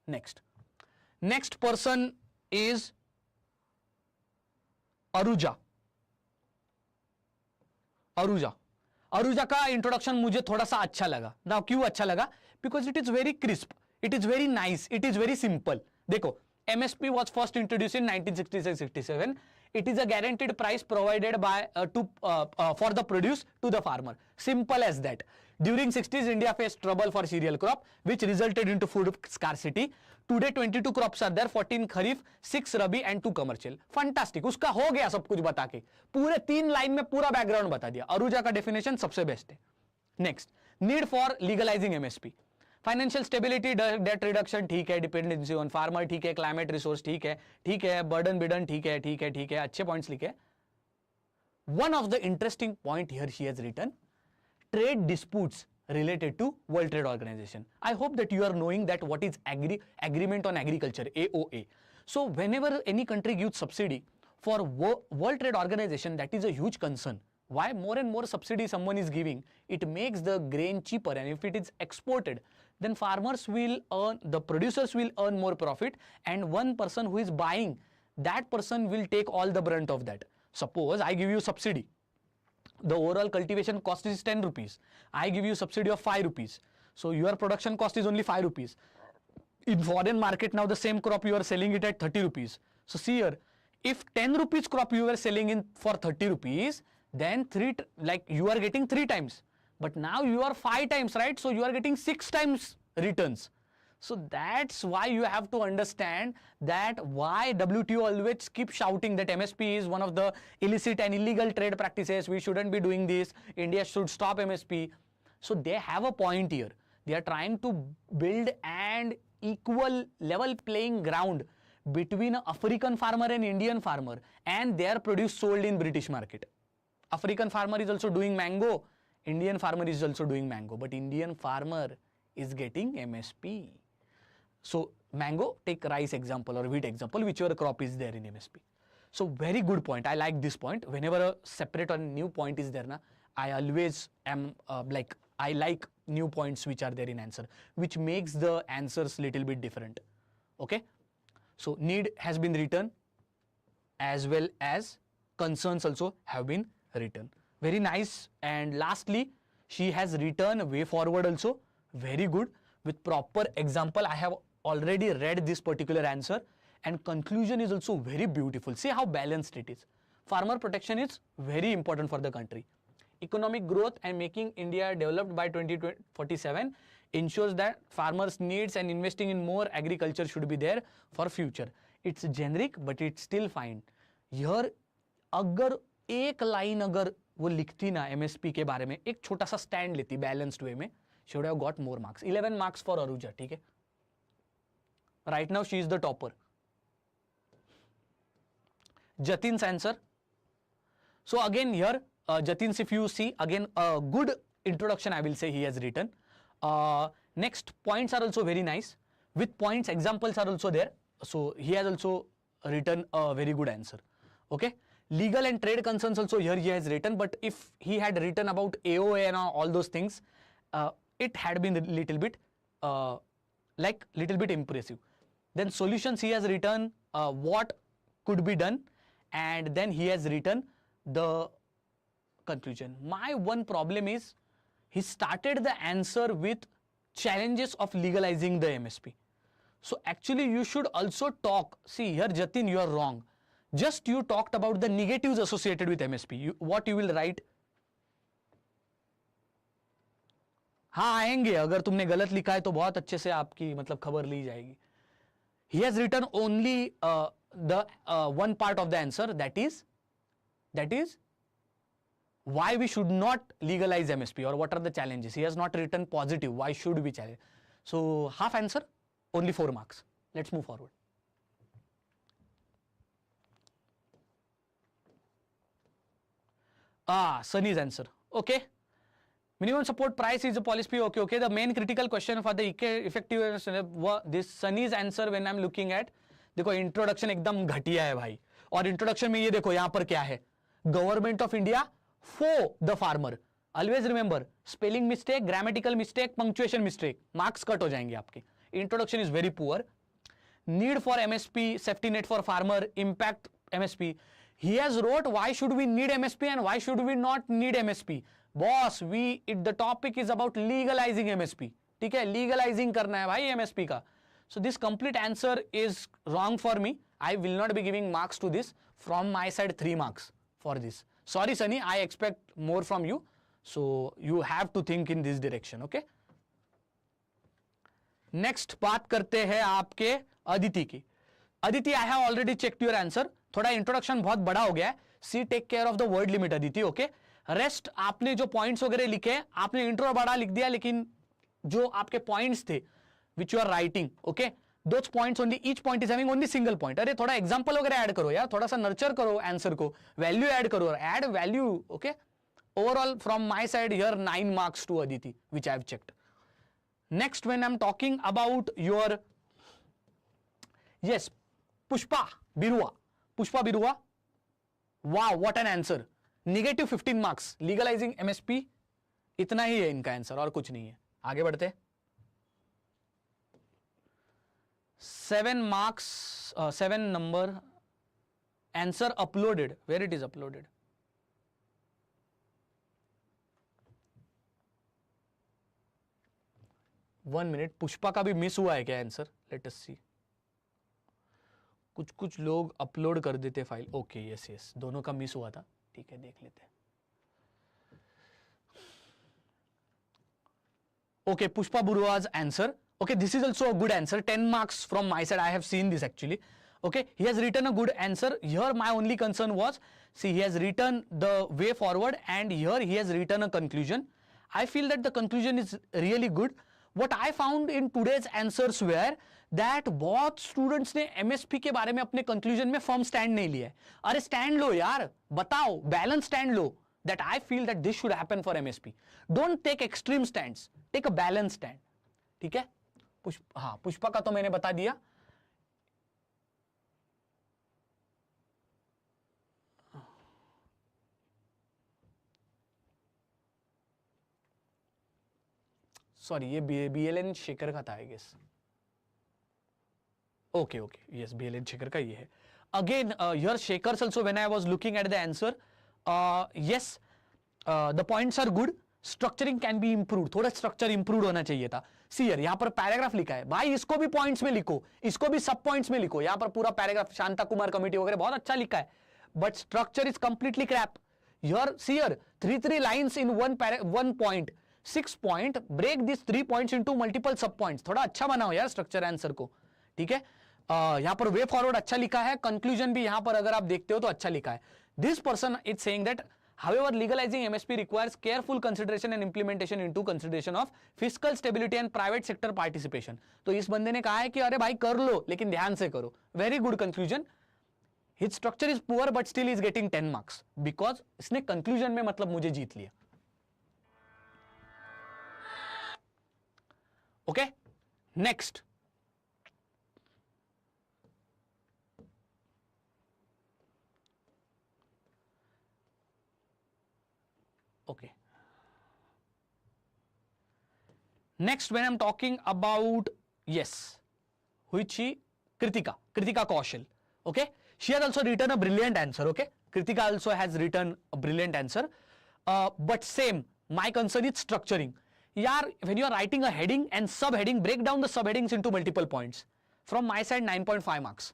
next person is अरुजा. अरुजा का introduction मुझे थोड़ा सा अच्छा लगा. ना क्यों अच्छा लगा? Because it is very crisp, it is very nice, it is very simple. देखो, MSP was first introduced in 1966-67. It is a guaranteed price provided by for the produce to the farmer. Simple as that. During 60s, India faced trouble for cereal crop, which resulted into food scarcity. Today, 22 crops are there: 14 kharif, 6 rabi and 2 commercial. Fantastic, उसका हो गया सब कुछ बता के, पूरे 3 line में पूरा बैकग्राउंड बता दिया. अरुजा का डेफिनेशन सबसे बेस्ट है. Next, need for legalising MSP. Financial stability, date reduction, ठीक है. डिपेंडेंसी ऑन फार्मर, ठीक है. क्लाइमेट रिसोर्स, ठीक है. बर्डन बिडन, ठीक है. अच्छे पॉइंट्स लिखे. One of the interesting point here she has written, trade disputes related to World Trade Organization. I hope that you are knowing that what is agreement on agriculture, AOA. So whenever any country gives subsidy for World Trade Organization, that is a huge concern. Why? More and more subsidy someone is giving, it makes the grain cheaper, and if it is exported, then farmers will earn, the producers will earn more profit, and one person who is buying, that person will take all the brunt of that. Suppose I give you subsidy, the overall cultivation cost is 10 rupees, I give you subsidy of 5 rupees, so your production cost is only 5 rupees. In foreign market now the same crop you are selling it at 30 rupees. So see here, if 10 rupees crop you were selling in for 30 rupees, then you are getting 3 times, but now you are 5 times, right? So you are getting 6 times returns. So that's why you have to understand that why WTO always keep shouting that MSP is one of the illicit and illegal trade practices, we shouldn't be doing this, India should stop MSP. So they have a point here. They are trying to build an equal level playing ground between an African farmer and Indian farmer, and their produce sold in British market. African farmer is also doing mango, Indian farmer is also doing mango, but Indian farmer is getting MSP. So mango, take rice example or wheat example, whichever crop is there in MSP. So very good point. I like this point. Whenever a separate or new point is there, na, I always am I like new points which are there in answer, which makes the answers little bit different. Okay. So need has been written, as well as concerns also have been written. Very nice. And lastly, she has written way forward also. Very good. With proper example, I have already read this particular answer, and conclusion is also very beautiful. See how balanced it is. Farmer protection is very important for the country. Economic growth and making India developed by 2047 ensures that farmers' needs and investing in more agriculture should be there for future. It's generic, but it's still fine. Here, अगर एक line अगर वो लिखती ना MSP के बारे में, एक छोटा सा स्टैंड लेती बैलेंस्ड वे में, she would have got more marks. 11 marks for Aruja. ठीक है. Right now she is the topper. Jatin's answer. So again here, Jatin's, if you see, again a good introduction I will say he has written. Next points are also very nice. With points, examples are also there. So he has also written a very good answer. Okay. Legal and trade concerns also here he has written, but if he had written about AOA and all those things, it had been little bit impressive. Then solutions he has written what could be done, and then he has written the conclusion. My one problem is he started the answer with challenges of legalizing the MSP. So actually you should also talk. See here, Jatin, you are wrong. Just you talked about the negatives associated with MSP. What you will write? हाँ आएंगे, अगर तुमने गलत लिखा है तो बहुत अच्छे से आपकी मतलब खबर ली जाएगी. He has written only the one part of the answer, that is why we should not legalize MSP, or what are the challenges. He has not written positive. Why should we challenge? So half answer, only 4 marks. Let's move forward. Sunny's answer. Okay. Minimum support price is a policy. Okay. The main critical question for the effectiveness, this Sunny's answer when I'm looking at, देखो introduction एकदम घटिया है भाई. और introduction में ये देखो यहां पर क्या है, government of India for the farmer. Always remember, spelling mistake, grammatical mistake, punctuation mistake, marks cut हो जाएंगे आपके. Introduction is very poor. Need for MSP, safety net for farmer, impact MSP. He has wrote why should we need MSP and why should we not need MSP. Boss, the topic is about legalizing MSP. ठीक है, legalizing करना है भाई MSP का. So this complete answer is wrong for me. I will not be giving marks to this. From my side 3 marks for this. Sorry Sunny, I expect more from you. So you have to think in this direction. Okay. Next बात करते हैं आपके अदिति की. Aditi, I have already checked your answer. थोड़ा introduction बहुत बड़ा हो गया है. See take care of the word limit Aditi. Okay, rest आपने जो पॉइंट्स वगैरह लिखे, आपने इंट्रो बड़ा लिख दिया, लेकिन जो आपके पॉइंट्स थे which you are writing, okay, those points only, each point is having only single point. अरे थोड़ा एग्जांपल वगैरह ऐड करो यार, थोड़ा सा नर्चर करो आंसर को, वैल्यू ऐड करो, add value. Okay, overall from my side here 9 marks to Aditi which I have checked. Next when I am talking about your, yes, Pushpa Birua. Pushpa Birua, वाह what an answer. Negative 15 marks. Legalising MSP, इतना ही है इनका answer और कुछ नहीं है. आगे बढ़ते. 7 marks, 7 number answer uploaded. Where it is uploaded? One minute. Pushpa का भी मिस हुआ है क्या आंसर? लेट अस सी. कुछ लोग अपलोड कर देते फाइल. ओके, यस यस, दोनों का मिस हुआ था. ठीक है, देख लेते हैं. ओके, पुष्पा बुरुआ's answer. Okay, this is also a good answer. 10 marks from my side. I have seen this actually. Okay, he has written a good answer. Here my only concern was, see, he has written the way forward and here he has written a conclusion. I feel that the conclusion is really good. What I found in today's answers were that बहुत students ने MSP के बारे में अपने conclusion में firm stand नहीं लिया है. अरे स्टैंड लो यार, बताओ, balance stand low. That I feel that this should happen for MSP. Don't take extreme stands. Take a balanced stand. ठीक है? हाँ, पुष्पा का तो मैंने बता दिया. सॉरी, ये BLN शेखर का था I guess. Okay okay, yes, BLN Shekhar का ये है. Again here Shekhar's also when I was looking at the answer, yes, the points are good. Structuring can be improved. थोड़ा स्ट्रक्चर इंप्रूव होना चाहिए था. सी यार, यहां पर पैराग्राफ लिखा है भाई, इसको भी पॉइंट्स में लिखो, इसको भी सब पॉइंट्स में लिखो. यहां पर पूरा पैराग्राफ शांता कुमार कमेटी वगैरह बहुत अच्छा लिखा है, but structure is completely crap. Here see here 3 lines in one point, 6 point, break this 3 points into multiple sub points. थोड़ा अच्छा बनाओ यार स्ट्रक्चर आंसर को. ठीक है, यहां पर वे फॉरवर्ड अच्छा लिखा है, कंक्लूजन भी यहां पर अगर आप देखते हो तो अच्छा लिखा है. This person is saying that however legalizing MSP requires careful consideration and implementation into consideration of fiscal stability and private sector participation. तो इस बंदे ने कहा है कि अरे भाई कर लो, लेकिन ध्यान से करो. Very good conclusion. His structure is poor but still is getting 10 marks because इसने कंक्लूजन में मतलब मुझे जीत लिया. Okay, next. Okay. Next, when I'm talking about, yes, which she, Kritika Kaushal. Okay, she has also written a brilliant answer. Okay, Kritika also has written a brilliant answer. But same, my concern is structuring. Yaar, when you are writing a heading and subheading, break down the subheadings into multiple points. From my side, 9.5 marks.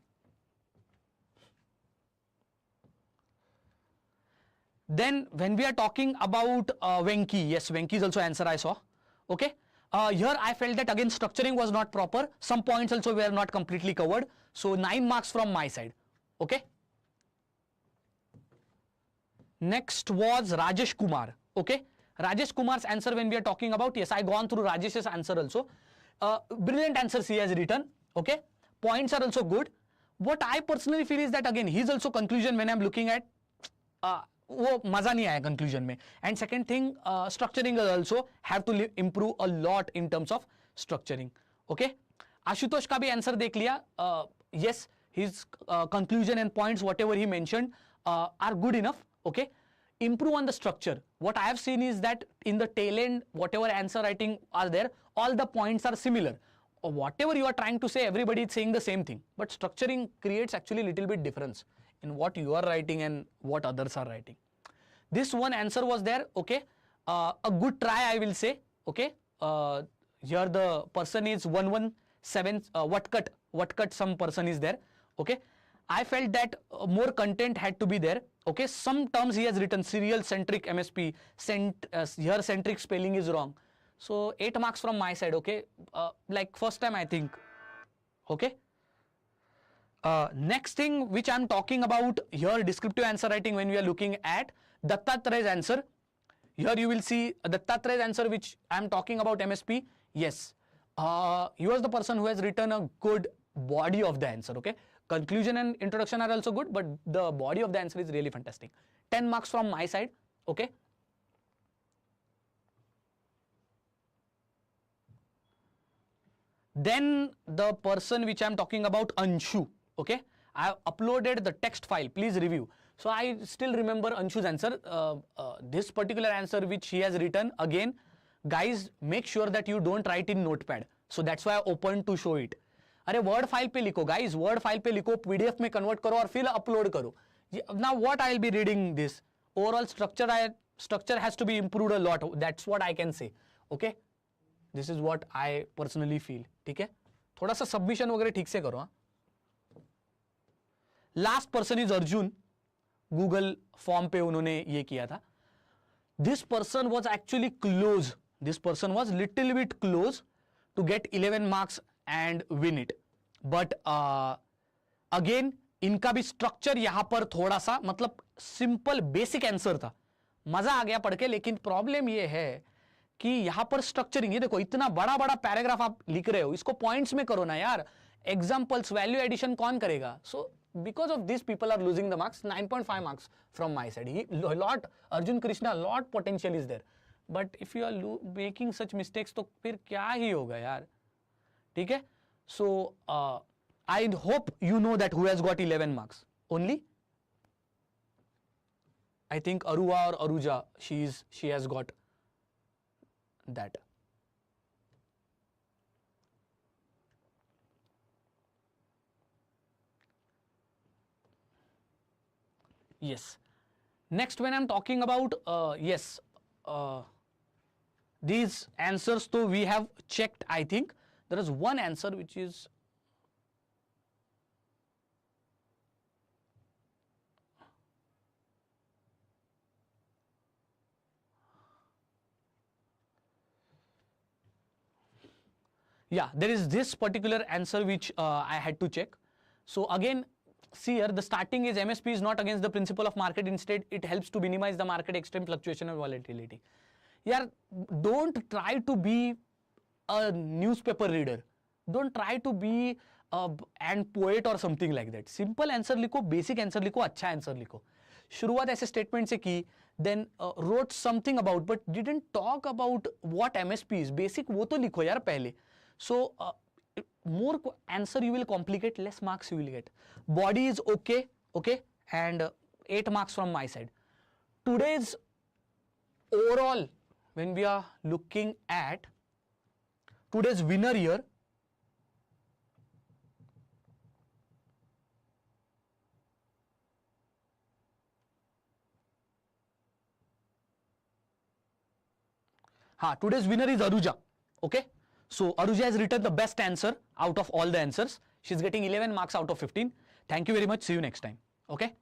Then when we are talking about Venki, yes, Venki is also answer I saw. Okay. Here I felt that again structuring was not proper. Some points also were not completely covered. So 9 marks from my side. Okay. Next was Rajesh Kumar. Okay. Rajesh Kumar's answer when we are talking about, yes, I gone through Rajesh's answer also. Brilliant answers he has written. Okay. Points are also good. What I personally feel is that again, his also conclusion when I'm looking at, वो मजा नहीं आया conclusion में. And second thing, structuring also have to improve a lot in terms of structuring. Okay. Ashutosh का भी answer देख लिया. Yes, his conclusion and points whatever he mentioned are good enough. Okay. Improve on the structure. What I have seen is that in the tail end, whatever answer writing are there, all the points are similar. Whatever you are trying to say, everybody is saying the same thing. But structuring creates actually little bit difference in what you are writing and what others are writing. This one answer was there. Okay. A good try, I will say. Okay. Here the person is 117. What cut some person is there. Okay. I felt that more content had to be there. Okay. Some terms he has written serial centric MSP. Here centric spelling is wrong. So 8 marks from my side. Okay. Like first time I think. Okay. Next thing which I am talking about here, descriptive answer writing, when we are looking at Dattatreya's answer. Here you will see Dattatreya's answer which I am talking about MSP. Yes. He was the person who has written a good body of the answer. Okay. Conclusion and introduction are also good, but the body of the answer is really fantastic. 10 marks from my side. Okay. Then the person which I am talking about, Anshu. Okay. I have uploaded the text file. Please review. So I still remember Anshu's answer. This particular answer which he has written, again, guys, make sure that you don't write in notepad. So that's why I opened to show it. अरे word file पे लिखो guys, word file पे लिखो, PDF में convert करो और फिर upload करो. Now what I will be reading this overall structure has to be improved a lot. That's what I can say. Okay, this is what I personally feel. ठीक है, थोड़ा सा सबमिशन वगैरह ठीक से करो. Last person is Arjun. Google form पे उन्होंने ये किया था. This person was actually close. This person was little bit close to get 11 marks and win it. But again इनका भी स्ट्रक्चर यहां पर थोड़ा सा मतलब सिंपल बेसिक आंसर था, मजा आ गया पढ़ के. लेकिन प्रॉब्लम ये है कि यहां पर स्ट्रक्चरिंग, ये देखो इतना बड़ा बड़ा पैराग्राफ आप लिख रहे हो, इसको पॉइंट्स में करो ना यार. एग्जाम्पल्स, वैल्यू एडिशन कौन करेगा? सो because of this people are losing the marks. 9.5 marks from my side. Arjun Krishna, lot potential is there, but if you are making such mistakes तो फिर क्या ही होगा यार. ठीक है. So I hope you know that who has got 11 marks only. I think Aruva or Aruja, she has got that. Yes. Next, when I'm talking about these answers, so we have checked. I think there is one answer which is there is this particular answer which I had to check. So again, see here, the starting is MSP is not against the principle of market. Instead, it helps to minimize the market extreme fluctuation and volatility. Yeah, don't try to be a newspaper reader. Don't try to be an poet or something like that. Simple answer लिखो, basic answer लिखो, अच्छा answer लिखो. शुरुआत ऐसे statement से की, then wrote something about, but didn't talk about what MSP is. Basic वो तो लिखो यार पहले. So more answer you will complicate, less marks you will get. Body is okay, and 8 marks from my side. Today's overall, when we are looking at today's winner here, today's winner is Aruja. Okay. So Aruja has written the best answer out of all the answers. She's getting 11 marks out of 15. Thank you very much. See you next time. Okay.